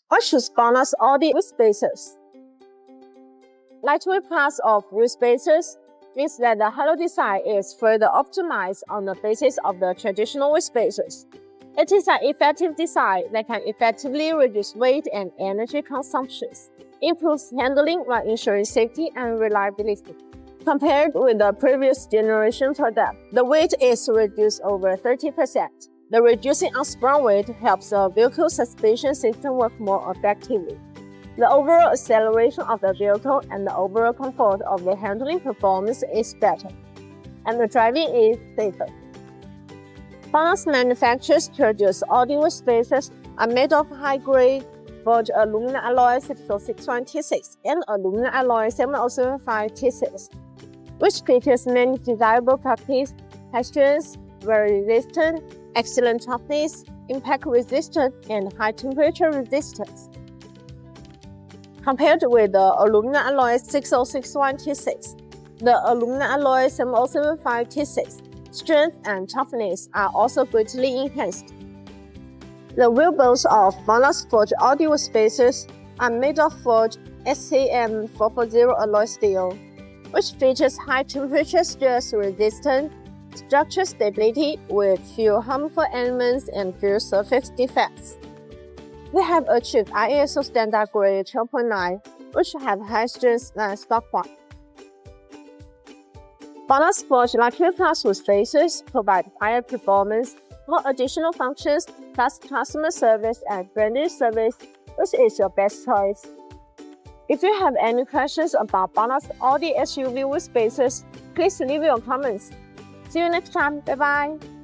Or choose BONOSS Audi wheel spacers. Lightweight class of wheel spacers means that the hollow design is further optimized on the basis of the traditional wheel spacers. It is an effective design that can effectively reduce weight and energy consumption, improves handling while ensuring safety and reliability. Compared with the previous generation product, the weight is reduced over 30%. The reducing unsprung weight helps the vehicle suspension system work more effectively. The overall acceleration of the vehicle and the overall comfort of the handling performance is better, and the driving is safer. BONOSS manufacturers produce Audi wheel spacers are made of high-grade forged aluminum alloy 6061T6 and aluminum alloy 7075T6, which features many desirable properties: high strength, very resistant, excellent toughness, impact resistant, and high temperature resistance. Compared with the aluminum alloy 6061T6, the aluminum alloy 7075T6 strength and toughness are also greatly enhanced. The wheel bolts of BONOSS forged Audi wheel spacers are made of forged SCM440 alloy steel, which features high temperature stress resistance, structural stability with few harmful elements and few surface defects. They have achieved ISO standard grade 12.9, which have high strength than stock one. BONOSS forged lightweight class wheel spacers provide higher performance, more additional functions, plus customer service and branded service, which is your best choice. If you have any questions about BONOSS Audi SUV wheel spacers, please leave your comments. See you next time. Bye-bye.